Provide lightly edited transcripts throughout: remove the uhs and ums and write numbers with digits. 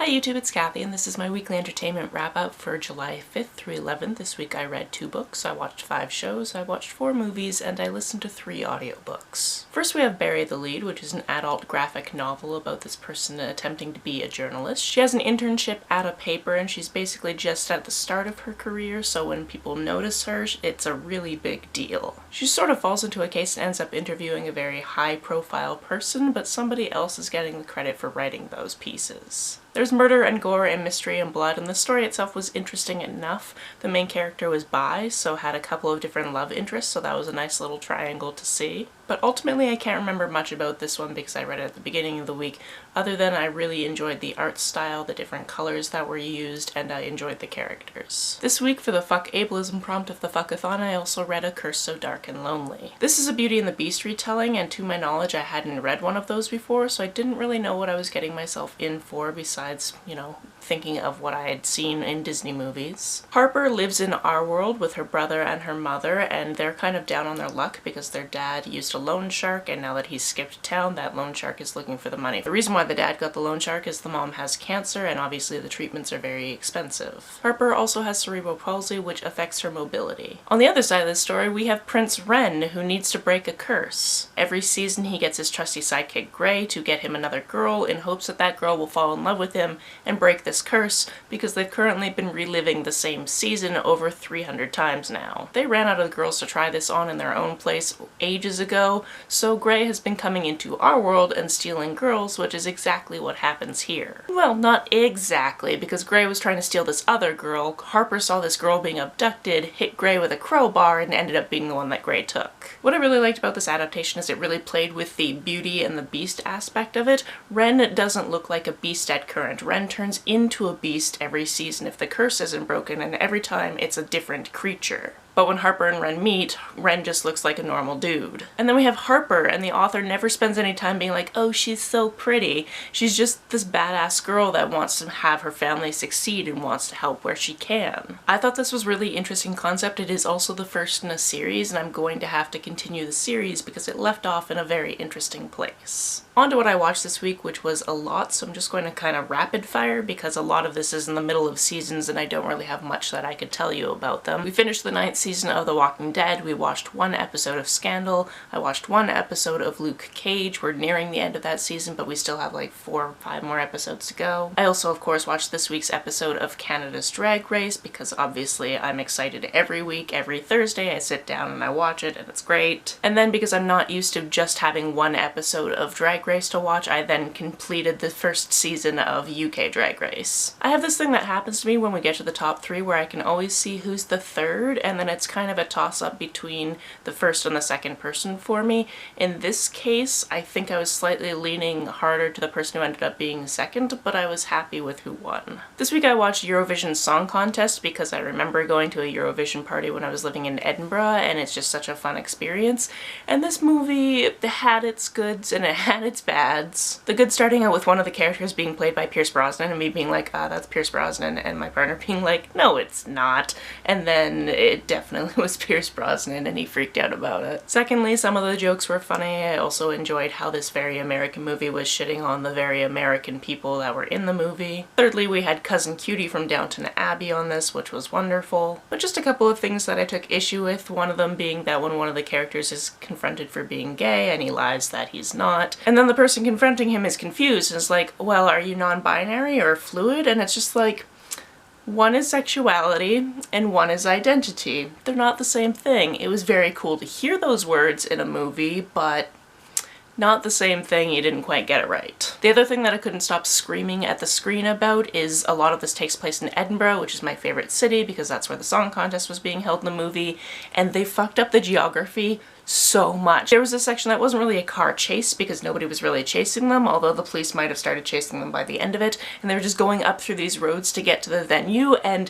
Hi YouTube, it's Kathy, and this is my weekly entertainment wrap-up for July 5th through 11th. This week I read 2 books, I watched 5 shows, I watched 4 movies, and I listened to 3 audiobooks. First we have Bury the Lead, which is an adult graphic novel about this person attempting to be a journalist. She has an internship at a paper, and she's basically just at the start of her career, so when people notice her, it's a really big deal. She sort of falls into a case and ends up interviewing a very high-profile person, but somebody else is getting the credit for writing those pieces. There's murder and gore and mystery and blood, and the story itself was interesting enough. The main character was bi, so had a couple of different love interests, so that was a nice little triangle to see. But ultimately I can't remember much about this one because I read it at the beginning of the week, other than I really enjoyed the art style, the different colors that were used, and I enjoyed the characters. This week for the Fuck Ableism prompt of the Fuckathon, I also read A Curse So Dark and Lonely. This is a Beauty and the Beast retelling, and to my knowledge I hadn't read one of those before, so I didn't really know what I was getting myself in for besides, you know, thinking of what I had seen in Disney movies. Harper lives in our world with her brother and her mother, and they're kind of down on their luck because their dad used a loan shark, and now that he's skipped town, that loan shark is looking for the money. The reason why the dad got the loan shark is the mom has cancer, and obviously the treatments are very expensive. Harper also has cerebral palsy, which affects her mobility. On the other side of the story, we have Prince Ren, who needs to break a curse. Every season he gets his trusty sidekick Gray to get him another girl in hopes that that girl will fall in love with him and break this curse, because they've currently been reliving the same season over 300 times now. They ran out of girls to try this on in their own place ages ago, so Gray has been coming into our world and stealing girls, which is exactly what happens here. Well, not exactly, because Gray was trying to steal this other girl. Harper saw this girl being abducted, hit Gray with a crowbar, and ended up being the one that Gray took. What I really liked about this adaptation is it really played with the Beauty and the Beast aspect of it. Ren doesn't look like a beast at current. Ren turns into a beast every season if the curse isn't broken, and every time it's a different creature. But when Harper and Ren meet, Ren just looks like a normal dude. And then we have Harper, and the author never spends any time being like, oh, she's so pretty. She's just this badass girl that wants to have her family succeed and wants to help where she can. I thought this was a really interesting concept. It is also the first in a series, and I'm going to have to continue the series because it left off in a very interesting place. On to what I watched this week, which was a lot, so I'm just going to kind of rapid fire because a lot of this is in the middle of seasons and I don't really have much that I could tell you about them. We finished the 9th season of The Walking Dead. We watched 1 episode of Scandal. I watched 1 episode of Luke Cage. We're nearing the end of that season, but we still have like 4 or 5 more episodes to go. I also, of course, watched this week's episode of Canada's Drag Race because obviously I'm excited every week. Every Thursday I sit down and I watch it and it's great. And then because I'm not used to just having 1 episode of Drag Race to watch, I then completed the 1st season of UK Drag Race. I have this thing that happens to me when we get to the top 3 where I can always see who's the 3rd, and then it's kind of a toss-up between the 1st and the 2nd person for me. In this case, I think I was slightly leaning harder to the person who ended up being 2nd, but I was happy with who won. This week I watched Eurovision Song Contest because I remember going to a Eurovision party when I was living in Edinburgh, and it's just such a fun experience. And this movie had its goods and it had its bads. The good starting out with one of the characters being played by Pierce Brosnan and me being like, ah, that's Pierce Brosnan, and my partner being like, no, it's not. And then it definitely was Pierce Brosnan and he freaked out about it. Secondly, some of the jokes were funny. I also enjoyed how this very American movie was shitting on the very American people that were in the movie. Thirdly, we had Cousin Cutie from Downton Abbey on this, which was wonderful. But just a couple of things that I took issue with, one of them being that when one of the characters is confronted for being gay and he lies that he's not, and then the person confronting him is confused and is like, well, are you non-binary or fluid? And it's just like, one is sexuality and one is identity. They're not the same thing. It was very cool to hear those words in a movie, but not the same thing. You didn't quite get it right. The other thing that I couldn't stop screaming at the screen about is a lot of this takes place in Edinburgh, which is my favorite city because that's where the song contest was being held in the movie, and they fucked up the geography so much. There was a section that wasn't really a car chase because nobody was really chasing them, although the police might have started chasing them by the end of it, and they were just going up through these roads to get to the venue, and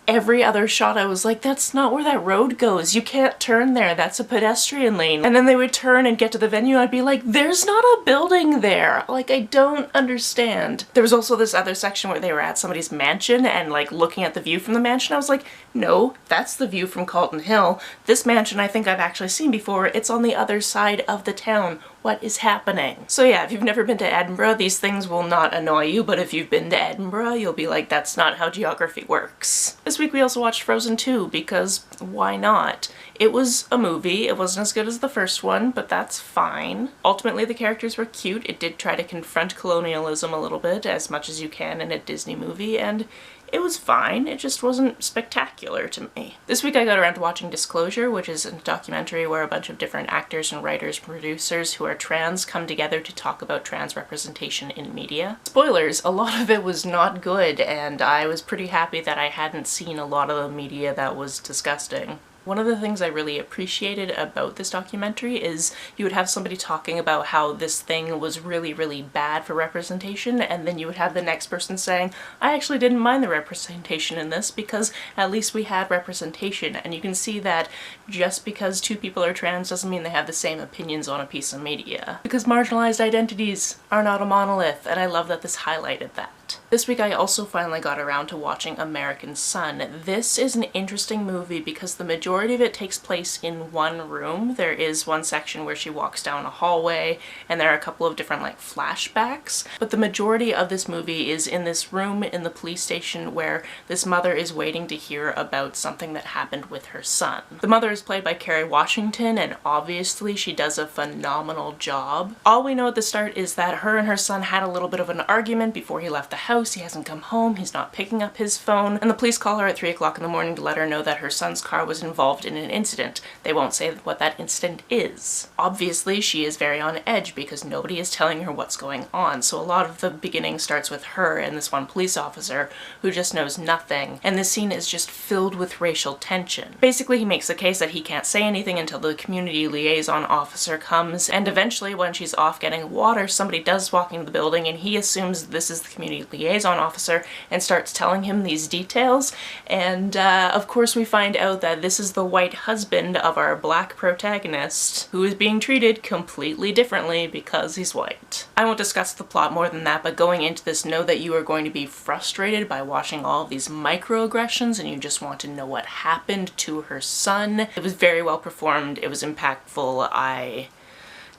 every other shot I was like, that's not where that road goes. You can't turn there. That's a pedestrian lane. And then they would turn and get to the venue. I'd be like, there's not a building there. Like, I don't understand. There was also this other section where they were at somebody's mansion and like looking at the view from the mansion. I was like, no, that's the view from Calton Hill. This mansion I think I've actually seen before. It's on the other side of the town. What is happening? So yeah, if you've never been to Edinburgh, these things will not annoy you, but if you've been to Edinburgh, you'll be like, that's not how geography works. This week we also watched Frozen 2, because why not? It was a movie. It wasn't as good as the first one, but that's fine. Ultimately, the characters were cute. It did try to confront colonialism a little bit, as much as you can in a Disney movie, and it was fine. It just wasn't spectacular to me. This week I got around to watching Disclosure, which is a documentary where a bunch of different actors and writers and producers who are trans come together to talk about trans representation in media. Spoilers, a lot of it was not good, and I was pretty happy that I hadn't seen a lot of the media that was disgusting. One of the things I really appreciated about this documentary is you would have somebody talking about how this thing was really, really bad for representation, and then you would have the next person saying, I actually didn't mind the representation in this because at least we had representation. And you can see that just because two people are trans doesn't mean they have the same opinions on a piece of media. Because marginalized identities are not a monolith, and I love that this highlighted that. This week I also finally got around to watching American Son. This is an interesting movie because the majority of it takes place in one room. There is one section where she walks down a hallway and there are a couple of different like flashbacks, but the majority of this movie is in this room in the police station where this mother is waiting to hear about something that happened with her son. The mother is played by Kerry Washington, and obviously she does a phenomenal job. All we know at the start is that her and her son had a little bit of an argument before he left the house. He hasn't come home, he's not picking up his phone, and the police call her at 3 o'clock in the morning to let her know that her son's car was involved in an incident. They won't say what that incident is. Obviously, she is very on edge because nobody is telling her what's going on, so a lot of the beginning starts with her and this one police officer who just knows nothing, and this scene is just filled with racial tension. Basically, he makes the case that he can't say anything until the community liaison officer comes, and eventually when she's off getting water, somebody does walk into the building and he assumes this is the community liaison officer and starts telling him these details, and of course we find out that this is the white husband of our black protagonist who is being treated completely differently because he's white. I won't discuss the plot more than that, but going into this, know that you are going to be frustrated by watching all of these microaggressions and you just want to know what happened to her son. It was very well performed, it was impactful. I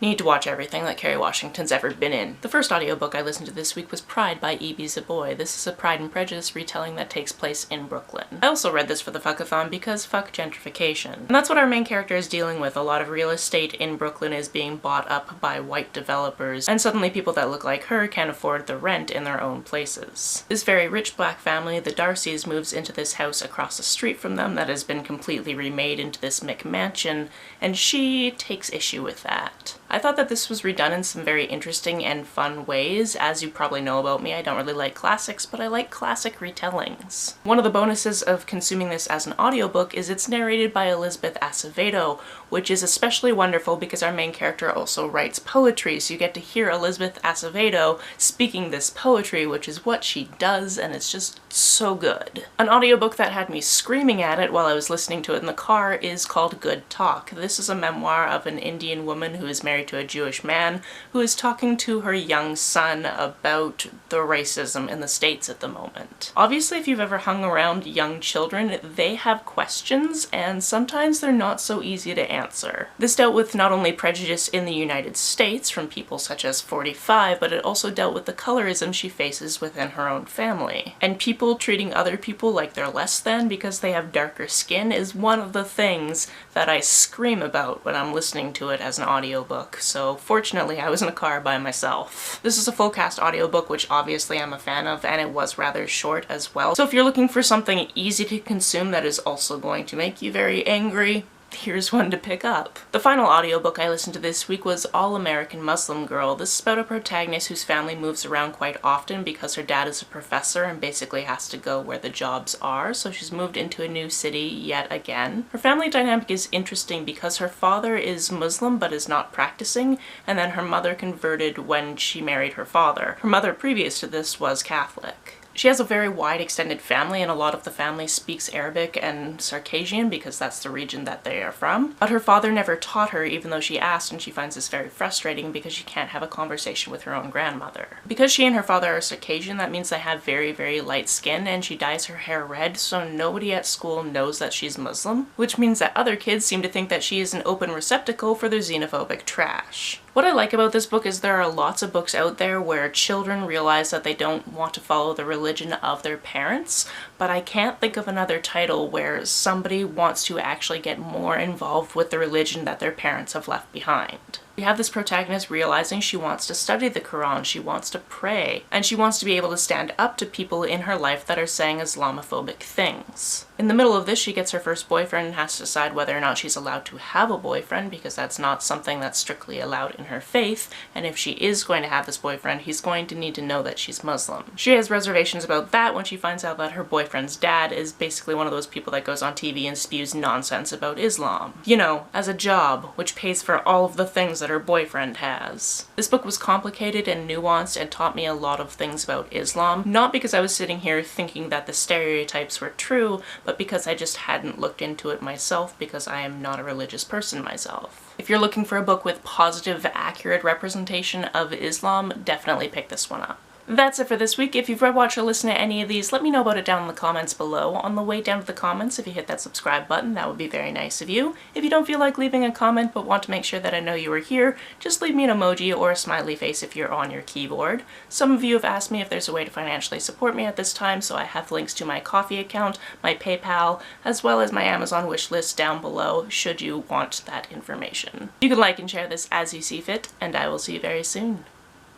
need to watch everything that Kerry Washington's ever been in. The first audiobook I listened to this week was Pride by Ibi Zoboi. This is a Pride and Prejudice retelling that takes place in Brooklyn. I also read this for the fuckathon because fuck gentrification. And that's what our main character is dealing with. A lot of real estate in Brooklyn is being bought up by white developers, and suddenly people that look like her can't afford the rent in their own places. This very rich black family, the Darcys, moves into this house across the street from them that has been completely remade into this McMansion, and she takes issue with that. I thought that this was redone in some very interesting and fun ways. As you probably know about me, I don't really like classics, but I like classic retellings. One of the bonuses of consuming this as an audiobook is it's narrated by Elizabeth Acevedo, which is especially wonderful because our main character also writes poetry, so you get to hear Elizabeth Acevedo speaking this poetry, which is what she does, and it's just so good. An audiobook that had me screaming at it while I was listening to it in the car is called Good Talk. This is a memoir of an Indian woman who is married to a Jewish man who is talking to her young son about the racism in the States at the moment. Obviously, if you've ever hung around young children, they have questions, and sometimes they're not so easy to answer. This dealt with not only prejudice in the United States from people such as 45, but it also dealt with the colorism she faces within her own family. And people treating other people like they're less than because they have darker skin is one of the things that I scream about when I'm listening to it as an audiobook. So fortunately I was in a car by myself. This is a full cast audiobook, which obviously I'm a fan of, and it was rather short as well. So if you're looking for something easy to consume that is also going to make you very angry, here's one to pick up. The final audiobook I listened to this week was All American Muslim Girl. This is about a protagonist whose family moves around quite often because her dad is a professor and basically has to go where the jobs are, so she's moved into a new city yet again. Her family dynamic is interesting because her father is Muslim but is not practicing, and then her mother converted when she married her father. Her mother previous to this was Catholic. She has a very wide extended family, and a lot of the family speaks Arabic and Circassian because that's the region that they are from. But her father never taught her, even though she asked, and she finds this very frustrating because she can't have a conversation with her own grandmother. Because she and her father are Circassian, that means they have very, very light skin, and she dyes her hair red, so nobody at school knows that she's Muslim, which means that other kids seem to think that she is an open receptacle for their xenophobic trash. What I like about this book is there are lots of books out there where children realize that they don't want to follow the religion of their parents, but I can't think of another title where somebody wants to actually get more involved with the religion that their parents have left behind. We have this protagonist realizing she wants to study the Quran, she wants to pray, and she wants to be able to stand up to people in her life that are saying Islamophobic things. In the middle of this, she gets her first boyfriend and has to decide whether or not she's allowed to have a boyfriend, because that's not something that's strictly allowed in her faith, and if she is going to have this boyfriend, he's going to need to know that she's Muslim. She has reservations about that when she finds out that her boyfriend's dad is basically one of those people that goes on TV and spews nonsense about Islam. You know, as a job, which pays for all of the things that her boyfriend has. This book was complicated and nuanced and taught me a lot of things about Islam, not because I was sitting here thinking that the stereotypes were true, but because I just hadn't looked into it myself because I am not a religious person myself. If you're looking for a book with positive, accurate representation of Islam, definitely pick this one up. That's it for this week. If you've read, watched, or listened to any of these, let me know about it down in the comments below. On the way down to the comments, if you hit that subscribe button, that would be very nice of you. If you don't feel like leaving a comment but want to make sure that I know you were here, just leave me an emoji or a smiley face if you're on your keyboard. Some of you have asked me if there's a way to financially support me at this time, so I have links to my Ko-fi account, my PayPal, as well as my Amazon wishlist down below should you want that information. You can like and share this as you see fit, and I will see you very soon.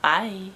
Bye!